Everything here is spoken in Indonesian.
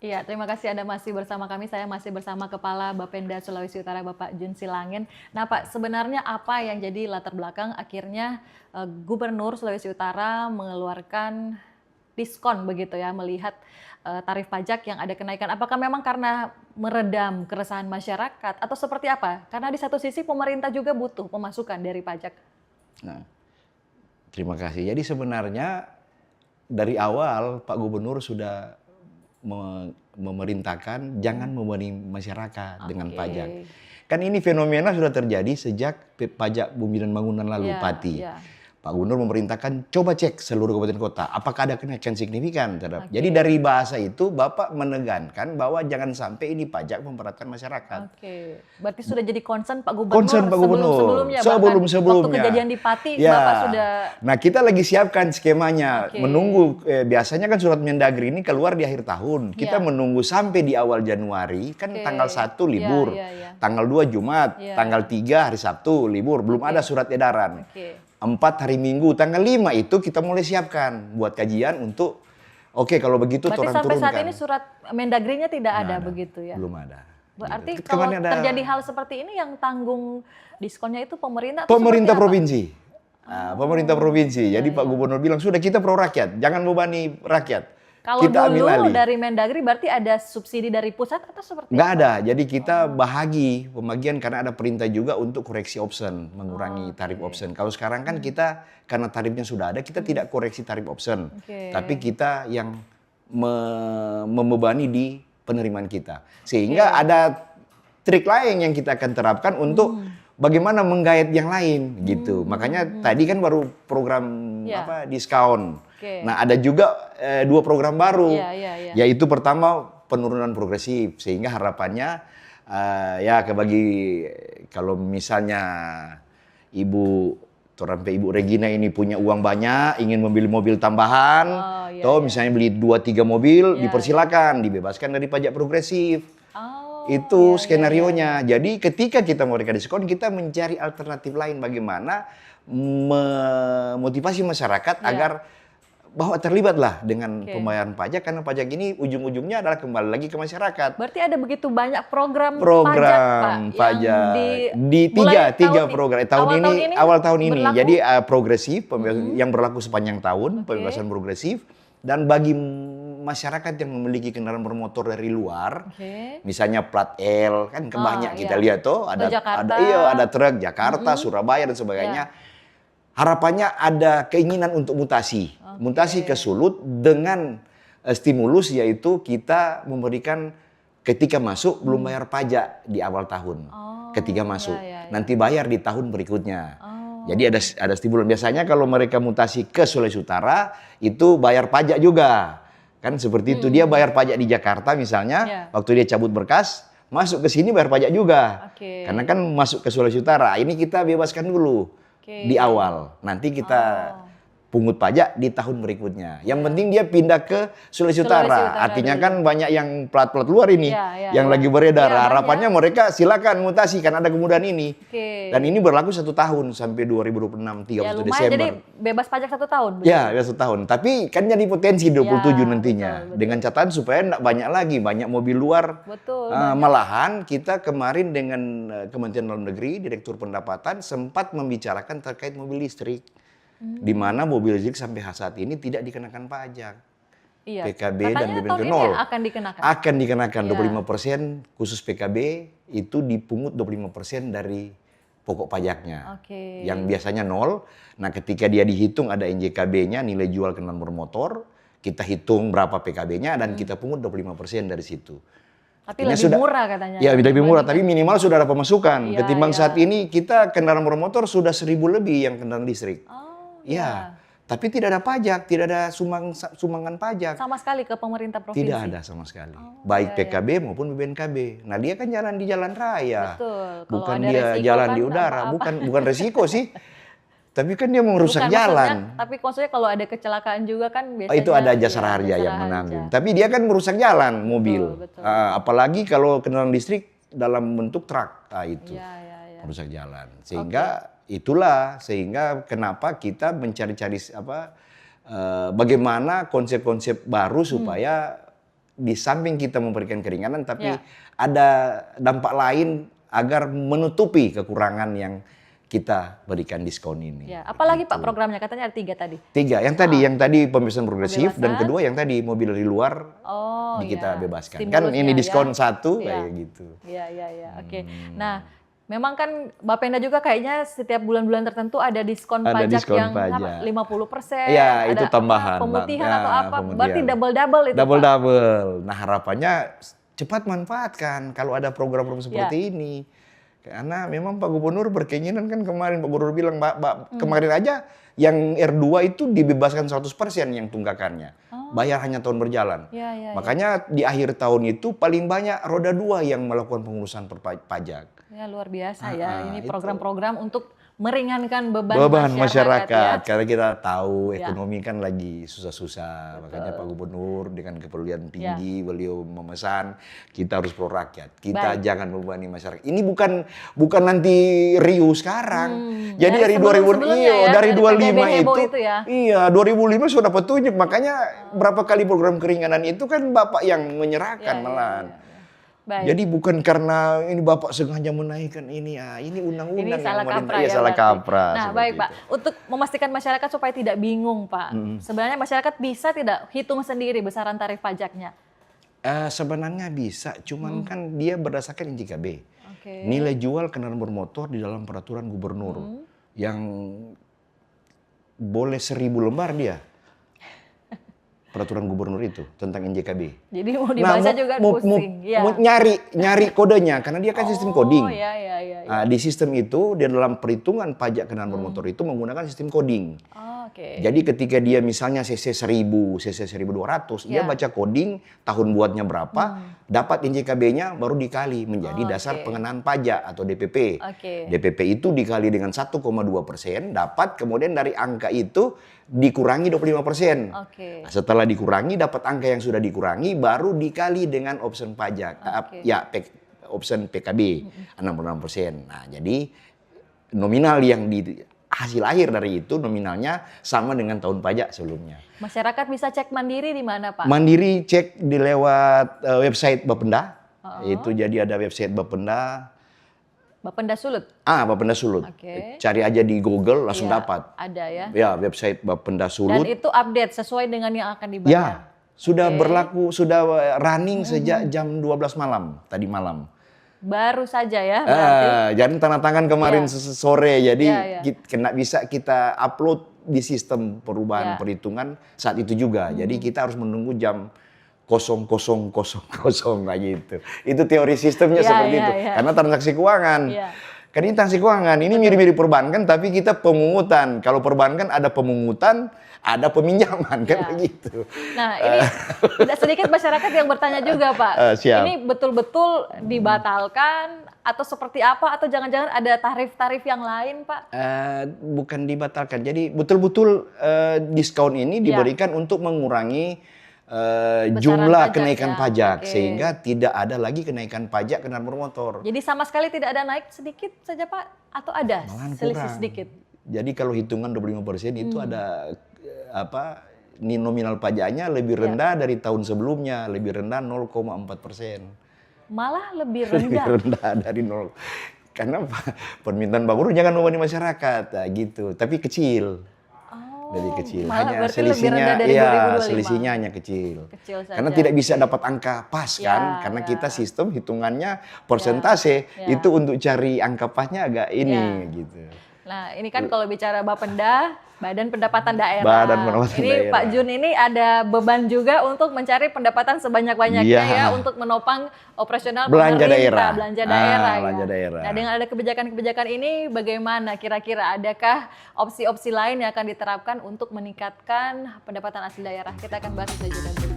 Iya, terima kasih Anda masih bersama kami. Saya masih bersama Kepala Bapenda Sulawesi Utara, Bapak Jun Silangin. Nah, Pak, sebenarnya apa yang jadi latar belakang akhirnya Gubernur Sulawesi Utara mengeluarkan diskon begitu ya, melihat tarif pajak yang ada kenaikan? Apakah memang karena meredam keresahan masyarakat atau seperti apa? Karena di satu sisi pemerintah juga butuh pemasukan dari pajak. Nah, terima kasih. Jadi sebenarnya dari awal Pak Gubernur sudah memerintahkan jangan membebani masyarakat dengan pajak. Kan ini fenomena sudah terjadi sejak pajak bumi dan bangunan lalu, Pati. Pak Gubernur memerintahkan coba cek seluruh kabupaten kota apakah ada kenaikan signifikan terhadap. Jadi dari bahasa itu Bapak menekankan bahwa jangan sampai ini pajak memberatkan masyarakat. Berarti sudah jadi concern Pak Gubernur, sebelumnya. Waktu kejadian di Pati Bapak sudah. Nah, kita lagi siapkan skemanya, menunggu biasanya kan surat Mendagri ini keluar di akhir tahun. Kita menunggu sampai di awal Januari, kan tanggal 1 libur. Tanggal 2 Jumat, tanggal 3 hari Sabtu libur, belum ada surat edaran. 4 hari Minggu, tanggal 5 itu kita mulai siapkan buat kajian untuk kalau begitu berarti sampai saat ini surat Mendagrinya tidak ada begitu ya? Belum ada. Berarti gitu. Kalau terjadi hal seperti ini yang tanggung diskonnya itu pemerintah? Pemerintah provinsi. Pemerintah provinsi. Jadi Pak Gubernur bilang sudah kita pro rakyat, jangan bebani rakyat. Kalau kita dulu dari Mendagri berarti ada subsidi dari pusat atau seperti nggak ada. Jadi kita bahagi pembagian karena ada perintah juga untuk koreksi option, mengurangi tarif option. Kalau sekarang kan kita karena tarifnya sudah ada, kita tidak koreksi tarif option. Tapi kita yang membebani di penerimaan kita. Sehingga ada trik lain yang kita akan terapkan untuk bagaimana menggait yang lain gitu. Makanya tadi kan baru program diskon. Nah, ada juga 2 program baru, yaitu pertama penurunan progresif, sehingga harapannya kalau misalnya Ibu Regina ini punya uang banyak, ingin membeli mobil tambahan, misalnya beli 2-3 mobil, dipersilakan, dibebaskan dari pajak progresif. Itu skenarionya. Jadi ketika kita memberikan diskon, kita mencari alternatif lain bagaimana memotivasi masyarakat agar bahwa terlibatlah dengan pembayaran pajak, karena pajak ini ujung-ujungnya adalah kembali lagi ke masyarakat. Berarti ada begitu banyak program pajak di tiga program awal tahun ini. Jadi progresif yang berlaku sepanjang tahun, pembebasan progresif, dan bagi masyarakat yang memiliki kendaraan bermotor dari luar, misalnya plat L kan banyak kita lihat ada truk Jakarta, Surabaya dan sebagainya. Harapannya ada keinginan untuk mutasi ke Sulut dengan stimulus, yaitu kita memberikan ketika masuk belum bayar pajak di awal tahun. Ketika masuk, nanti bayar di tahun berikutnya. Jadi ada stimulus. Biasanya kalau mereka mutasi ke Sulawesi Utara itu bayar pajak juga. Kan seperti itu, dia bayar pajak di Jakarta misalnya, waktu dia cabut berkas, masuk ke sini bayar pajak juga. Karena kan masuk ke Sulawesi Utara. Ini kita bebaskan dulu. Di awal, nanti kita pungut pajak di tahun berikutnya. Yang penting dia pindah ke Sulawesi Utara. Artinya kan banyak yang plat-plat luar ini yang lagi beredar. Harapannya mereka silakan mutasi, kan ada kemudahan ini. Dan ini berlaku 1 tahun sampai 2026 31 Desember. Jadi bebas pajak 1 tahun. Ya, bebas 1 tahun. Tapi kan jadi potensi 27 nantinya. Dengan catatan supaya tidak banyak lagi banyak mobil luar. Malahan kita kemarin dengan Kementerian Dalam Negeri, Direktur Pendapatan sempat membicarakan terkait mobil listrik. Di mana mobil listrik sampai saat ini tidak dikenakan pajak. PKB dan BPNP 0. Akan dikenakan 25%, khusus PKB itu dipungut 25% dari pokok pajaknya. Yang biasanya 0. Nah, ketika dia dihitung ada NJKB-nya, nilai jual kendaraan bermotor, kita hitung berapa PKB-nya dan kita pungut 25% dari situ. Tapi lebih murah katanya. Ya, lebih murah, tapi minimal sudah ada pemasukan. Ketimbang saat ini kita kendaraan bermotor sudah 1.000 lebih yang kendaraan listrik. Tapi tidak ada pajak, tidak ada sumbangan pajak. Sama sekali ke pemerintah provinsi? Tidak ada sama sekali. Baik PKB maupun BPNKB. Nah, dia kan jalan di jalan raya. Bukan dia jalan di udara. Bukan resiko sih. Tapi kan dia merusak jalan. Tapi maksudnya kalau ada kecelakaan juga kan biasanya... Itu ada jasa harja yang menanggung. Tapi dia kan merusak jalan, mobil. Apalagi kalau kendaraan listrik dalam bentuk truk. Itu merusak jalan. Sehingga... sehingga kenapa kita mencari-cari bagaimana konsep-konsep baru supaya di samping kita memberikan keringanan, tapi Ya. ada dampak lain agar menutupi kekurangan yang kita berikan diskon ini. Ya, apalagi Gitu. Pak programnya katanya ada 3 tadi. 3, yang tadi pembebasan progresif, dan Pembebasan. kedua yang tadi mobil dari luar Oh, kita ya. bebaskan. Kan Stimulusnya ini ya. diskon 1 Ya. kayak gitu. Iya, iya, iya. Oke. Nah, memang kan Bapenda juga kayaknya setiap bulan-bulan tertentu ada diskon Ada pajak diskon yang pajak. 50%. Iya, ada itu tambahan. Pemutihan Ya, atau apa. pemutihan. Berarti double-double itu, Pak. Double-double. Nah, harapannya cepat manfaatkan kalau ada program-program seperti ini. Karena memang Pak Gubernur berkeinginan kan kemarin Pak Gubernur bilang, kemarin aja yang R2 itu dibebaskan 100% yang tunggakannya. Bayar hanya tahun berjalan. Iya, iya, iya. Makanya di akhir tahun itu paling banyak roda 2 yang melakukan pengurusan pajak. Ya, luar biasa ya. Ini itu. program-program untuk meringankan beban masyarakat ya. karena kita tahu Ya. ekonomi kan lagi susah-susah. Makanya Pak Gubernur dengan kepedulian tinggi beliau memesan kita harus pro rakyat. Kita Baik. jangan membebani masyarakat. Ini bukan nanti riuh sekarang. Jadi dari 2000 sebelum-sebelumnya ya, dari dari 25 PBB heboh itu itu ya. iya 2005 sudah petunjuk. Makanya berapa kali program keringanan itu kan Bapak yang menyerahkan Ya, malahan. ya. Baik. Jadi bukan karena ini Bapak sengaja menaikkan ini, ini undang-undang Ini salah yang kaprah iya, ya, salah berarti. kaprah. Nah, seperti baik itu. Pak. Untuk memastikan masyarakat supaya tidak bingung, Pak. Sebenarnya masyarakat bisa tidak hitung sendiri besaran tarif pajaknya? Sebenarnya bisa, cuman kan dia berdasarkan NJKB. Oke. Nilai jual kendaraan bermotor di dalam peraturan gubernur yang boleh 1000 lembar dia. Peraturan gubernur itu tentang NJKB. Jadi mau dibaca juga pusing. Ya. mau nyari kodenya karena dia kan sistem coding. Oh, iya, iya, iya. Nah, di sistem itu, di dalam perhitungan pajak kendaraan bermotor itu menggunakan sistem coding. Oh, oke. Jadi ketika dia misalnya CC 1000, CC 1200, dia Ya. baca coding, tahun buatnya berapa, dapat NJKB-nya baru dikali menjadi Oh, dasar oke. pengenaan pajak atau DPP. Oke. DPP itu dikali dengan 1,2%, dapat kemudian dari angka itu dikurangi 25%. Oke. Nah, setelah dikurangi, dapat angka yang sudah dikurangi, baru dikali dengan option pajak. Oke. Option PKB, 66%. Nah, jadi nominal yang di hasil akhir dari itu nominalnya sama dengan tahun pajak sebelumnya. Masyarakat bisa cek mandiri di mana, Pak? Mandiri cek di lewat website Bapenda. Itu jadi ada website Bapenda. Bapenda Sulut. Bapenda Sulut. Oke. Cari aja di Google langsung Iya, dapat. Ada ya. Ya, website Bapenda Dan Sulut. itu update sesuai dengan yang akan dibayar. Ya, sudah Oke. berlaku, sudah running sejak jam 12 malam, tadi malam. Baru saja ya berarti. Jadi tanda tangan kemarin sore, jadi Ya, ya. kena bisa kita upload di sistem perubahan Ya. perhitungan saat itu juga. Jadi kita harus menunggu jam 0000 kayak gitu. Itu teori sistemnya Ya, seperti ya, itu. ya. Karena transaksi keuangan. Ya. Kan ini transaksi keuangan, ini mirip-mirip perbankan tapi kita pemungutan. Kalau perbankan ada pemungutan, ada peminjaman kan Ya. begitu. Nah, ini tidak sedikit masyarakat yang bertanya juga, Pak. Siap. Ini betul-betul dibatalkan atau seperti apa? Atau jangan-jangan ada tarif-tarif yang lain, Pak? Bukan dibatalkan. Jadi betul-betul diskon ini Ya. diberikan untuk mengurangi jumlah pajak kenaikan ya. pajak Oke. sehingga tidak ada lagi kenaikan pajak kendaraan bermotor. Jadi sama sekali tidak ada naik sedikit saja, Pak? Atau ada Malahan selisih kurang. sedikit? Jadi kalau hitungan 25% itu ada nominal pajaknya lebih rendah dari tahun sebelumnya, lebih rendah 0,4%. Malah lebih Lebih rendah. rendah dari 0. Karena permintaan Pak Gubernur jangan membebani masyarakat, nah, gitu. Tapi kecil. Lebih kecil. Malah Hanya berarti lebih selisihnya, rendah dari 2025. selisihnya hanya kecil. Kecil saja. Karena tidak bisa dapat angka pas kan, Ya, karena ya. kita sistem hitungannya persentase Ya. itu untuk cari angka pasnya agak ini Ya. gitu. Nah, ini kan kalau bicara Bapenda, Badan Pendapatan Daerah. Badan Pendapatan ini Daerah. Pak Jun ini ada beban juga untuk mencari pendapatan sebanyak-banyaknya Iya. ya untuk menopang operasional Belanja pemerintah, daerah. belanja daerah. ya. Belanja daerah. Nah, dengan ada kebijakan-kebijakan ini bagaimana kira-kira adakah opsi-opsi lain yang akan diterapkan untuk meningkatkan pendapatan asli daerah? Kita akan bahas selanjutnya.